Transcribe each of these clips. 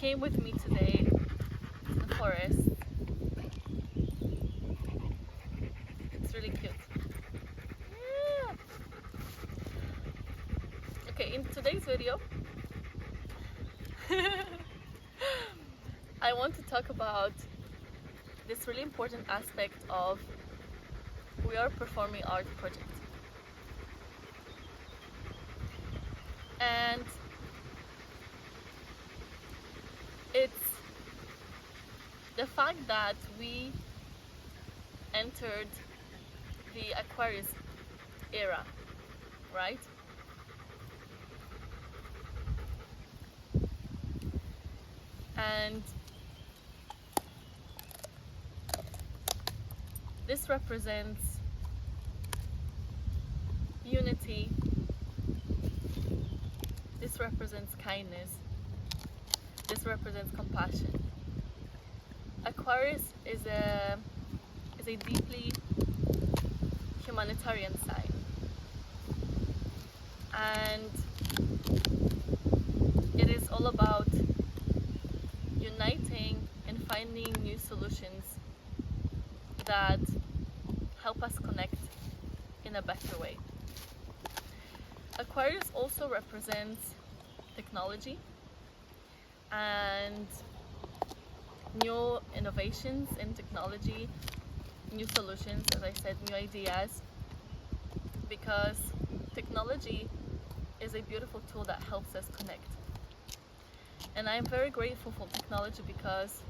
came with me today to the forest. It's really cute. Yeah. Okay, in today's video, I want to talk about this really important aspect of We Are Performing Art project. And it's the fact that we entered the Aquarius era, right? And this represents unity, this represents kindness, this represents compassion. Aquarius is a deeply humanitarian sign, and it is all about uniting and finding new solutions that help us connect in a better way. Aquarius also represents technology and new innovations in technology, new solutions, as I said, new ideas, because technology is a beautiful tool that helps us connect. And I'm very grateful for technology because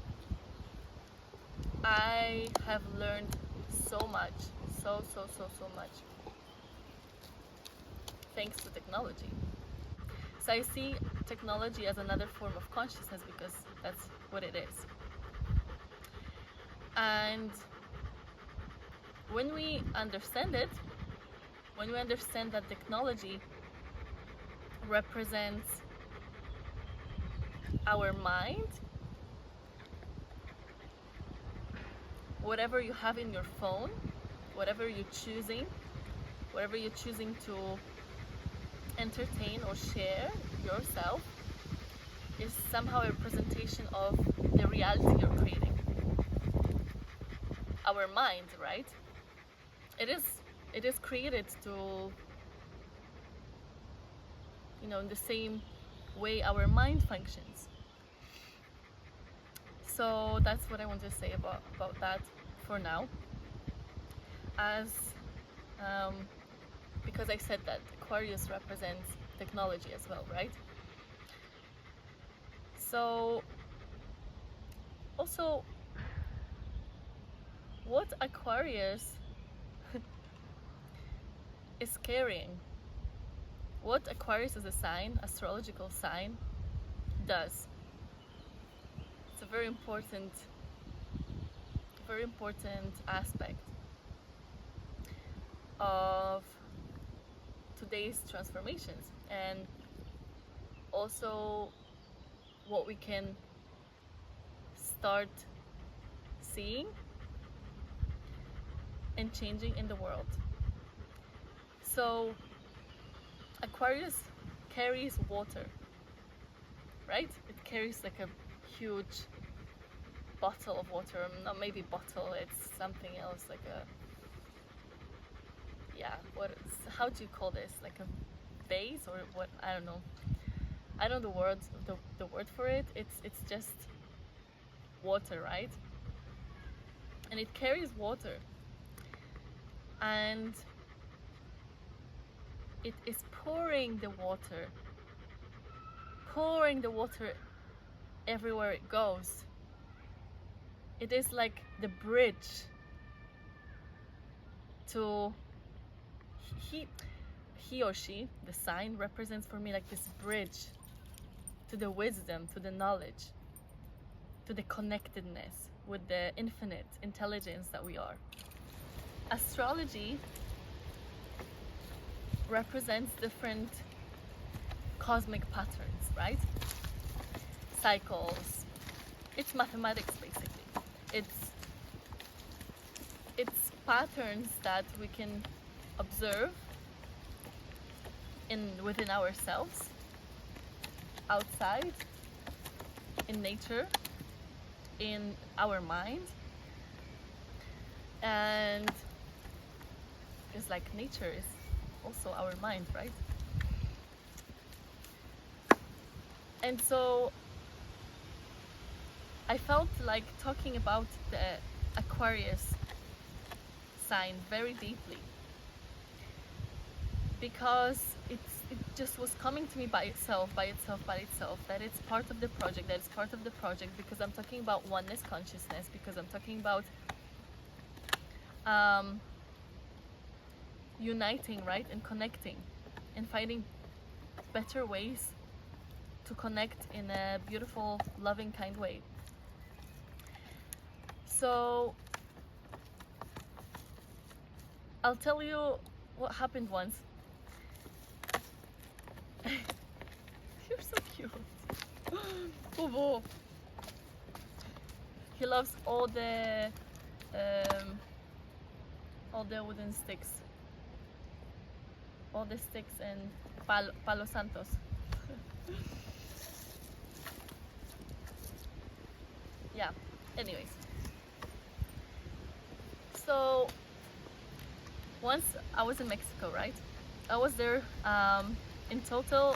I have learned so much, so much thanks to technology. So I see technology as another form of consciousness because that's what it is. And when we understand it, when we understand that technology represents our mind, whatever you have in your phone, whatever you're choosing to entertain or share yourself, is somehow a representation of the reality you're creating. Our mind, right? It is created to, in the same way our mind functions. So that's what I want to say about that for now, as because I said that Aquarius represents technology as well, right? So also, what Aquarius is carrying, what Aquarius as a sign, astrological sign, does. It's a very important aspect of today's transformations, and also what we can start seeing and changing in the world. So Aquarius carries water, right? It carries like a huge bottle of water. Not maybe bottle, it's something else, like a, how do you call this, like a vase or what? I don't know the words, the word for it. It's just water, right? And it carries water, and it is pouring the water everywhere it goes. It is like the bridge to he or she, the sign, represents for me like this bridge to the wisdom, to the knowledge, to the connectedness with the infinite intelligence that we are. Astrology represents different cosmic patterns, right? Cycles. It's mathematics, basically. It's patterns that we can observe within ourselves, outside, in nature, in our mind. And it's like nature is also our mind, right? And so I felt like talking about the Aquarius sign very deeply, because it just was coming to me by itself, that it's part of the project, because I'm talking about oneness consciousness, because I'm talking about uniting, right, and connecting, and finding better ways to connect in a beautiful, loving, kind way. So I'll tell you what happened once. You're so cute. Bobo. He loves all the wooden sticks. All the sticks and palo santos. Yeah, anyways. So once I was in Mexico, right? I was there in total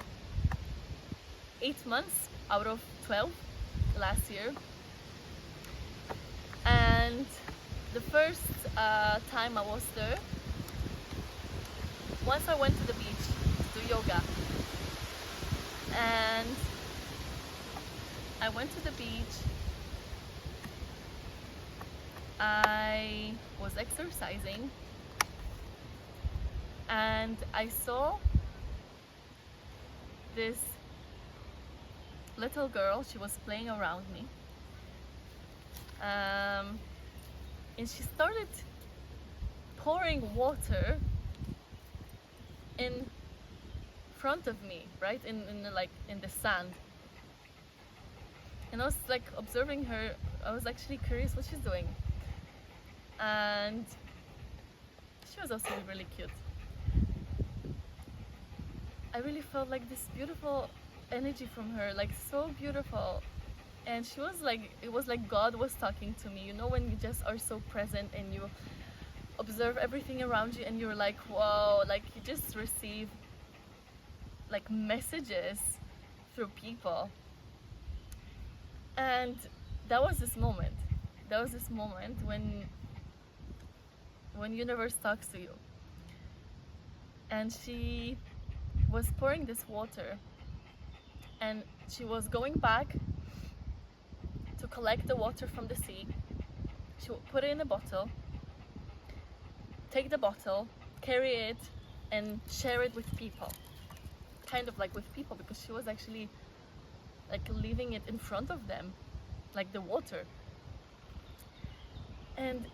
8 months out of 12 last year. And the first time I was there, once I went to the beach to do yoga, and I went to the beach, I was exercising, and I saw this little girl. She was playing around me, and she started pouring water in front of me, right, in the sand. And I was like observing her. I was actually curious what she's doing, and she was also really cute. I really felt like this beautiful energy from her, like so beautiful. And she was like, it was like God was talking to me, you know, when you just are so present and you observe everything around you and you're like, whoa, like you just receive like messages through people. And that was this moment when universe talks to you. And she was pouring this water, and she was going back to collect the water from the sea. She would put it in a bottle, take the bottle, carry it, and share it with people. Kind of like with people, because she was actually like leaving it in front of them, like the water. And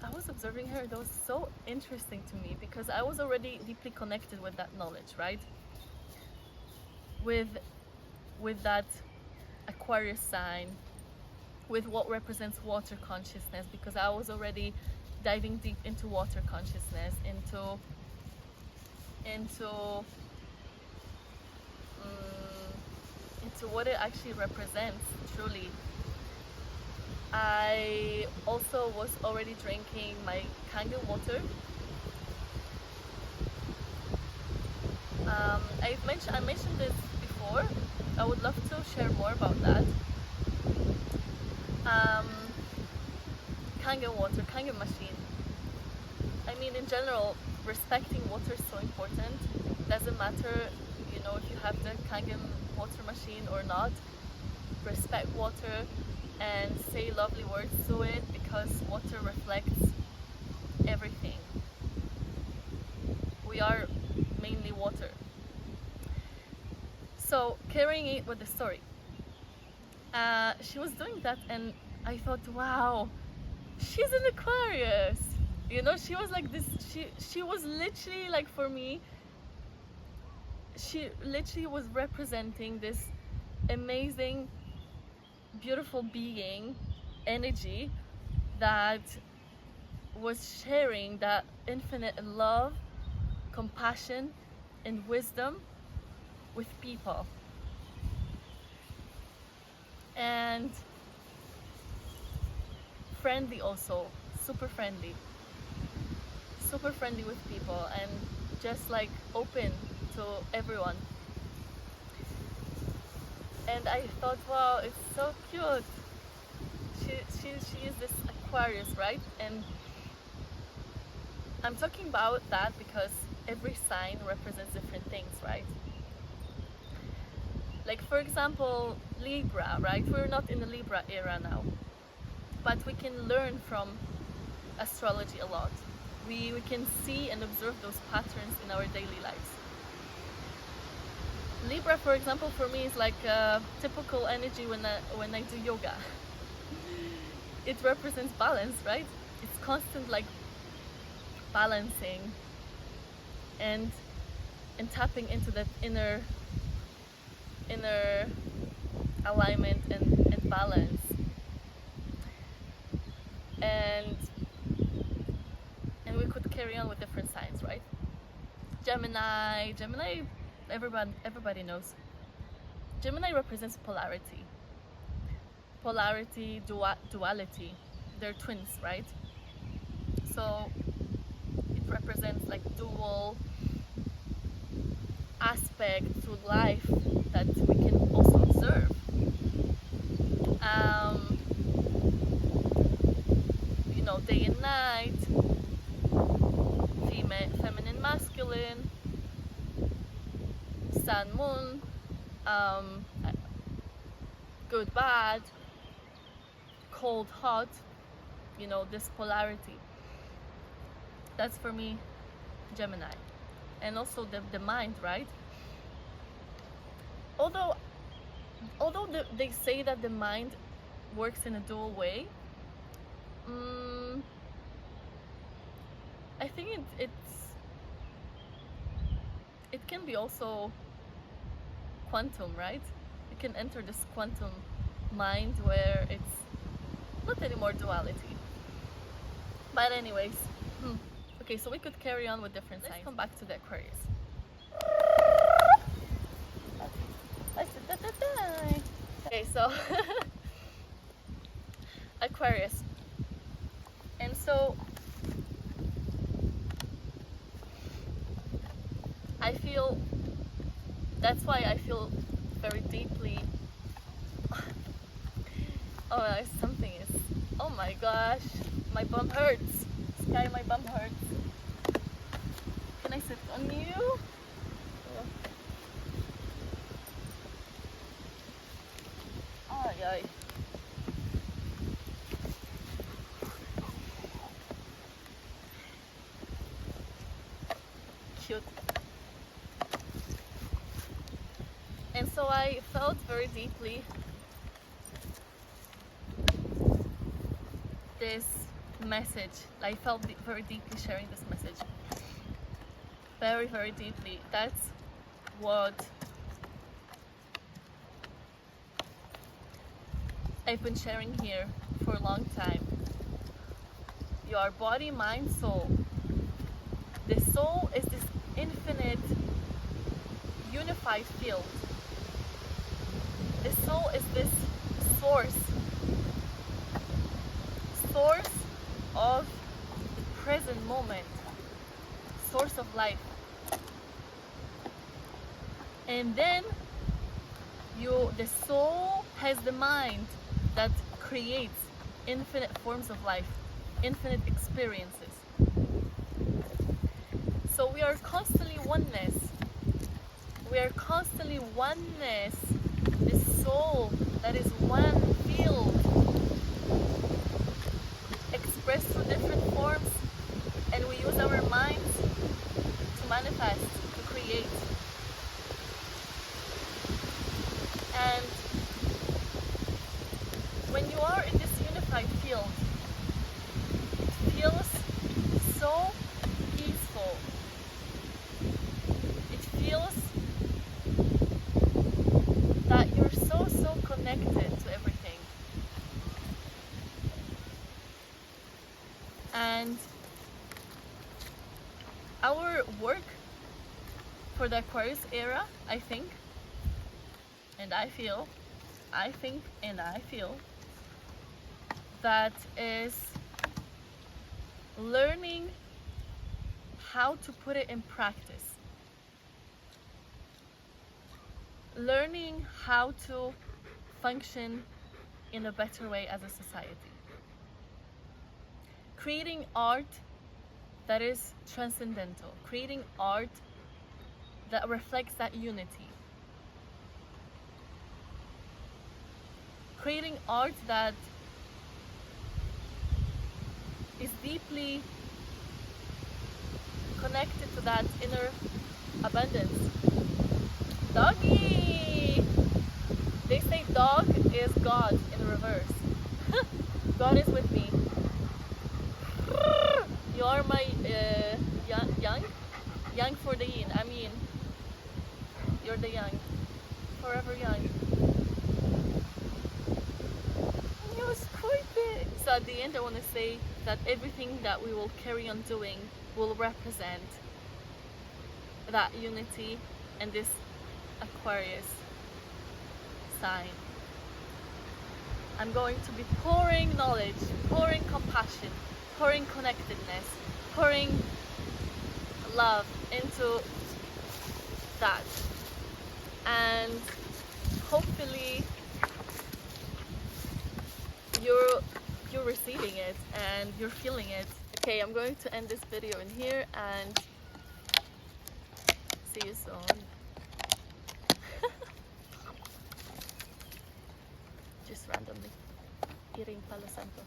I was observing her. That was so interesting to me, because I was already deeply connected with that knowledge, right? With that Aquarius sign, with what represents water consciousness, because I was already diving deep into water consciousness, into what it actually represents truly. I also was already drinking my Kangen water. I mentioned this before. I would love to share more about that. Kangen water, Kangen machine. I mean, in general, respecting water is so important. Doesn't matter, you know, if you have the Kangen water machine or not. Respect water and say lovely words to it, because water reflects everything. We are mainly water. So carrying it with the story, she was doing that, and I thought, wow, she's an Aquarius. You know, she was like this. She was literally like, for me, she literally was representing this amazing, beautiful being energy that was sharing that infinite love, compassion, and wisdom with people. and friendly also, super friendly, super friendly with people, and just like open to everyone. And I thought, wow, it's so cute. She is this Aquarius, right? And I'm talking about that because every sign represents different things, right? Like for example, Libra, right? We're not in the Libra era now, but we can learn from astrology a lot. We can see and observe those patterns in our daily lives. Libra, for example, for me is like a typical energy when I do yoga. It represents balance, right? It's constant like balancing and tapping into that inner alignment and balance. And we could carry on with different signs, right? Gemini, everybody knows. Gemini represents polarity. Polarity, duality. They're twins, right? So it represents like dual aspect to life that we can also observe. Um, Day and night, feminine, masculine, sun, moon, um, good, bad, cold, hot. This polarity. That's for me, Gemini. And also the mind, right? Although they say that the mind works in a dual way, I think it can be also quantum, right? You can enter this quantum mind where it's not anymore duality. But anyways, okay, so we could carry on with different signs. Let's come back to the Aquarius. Okay, so Aquarius. And so that's why I feel very deeply. Oh, something is. Oh my gosh, my bum hurts. Sky, my bum hurts. Can I sit on you? Ay, ay. Cute. And so I felt very deeply this message. I felt very deeply sharing this message. Very, very deeply. That's what I've been sharing here for a long time. Your body, mind, soul. The soul is this infinite, unified field. The soul is this source of the present moment, source of life. And then the soul has the mind that creates infinite forms of life, infinite experiences. So we are constantly oneness. We are constantly oneness. The soul that is one field, expressed through different forms, and we use our minds to manifest, to create. And when you are in this unified field, it feels so peaceful. It feels that you're so connected to everything. And our work for the Aquarius era, I think, and I feel I think and I feel that is learning how to put it in practice. Learning how to function in a better way as a society. Creating art that is transcendental. Creating art that reflects that unity. Creating art that is deeply connected to that inner abundance. Doggy! They say dog is God in reverse. God is with me. You are my young for the yin. I mean, you're the young, forever young. You squid. So at the end, I want to say that everything that we will carry on doing will represent that unity and this Aquarius sign. I'm going to be pouring knowledge, pouring compassion, pouring connectedness, pouring love into that, and hopefully you're receiving it and you're feeling it. Okay, I'm going to end this video in here and see you soon. Just randomly eating Palo Santo.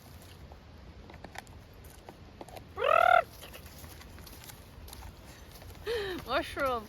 Mushroom.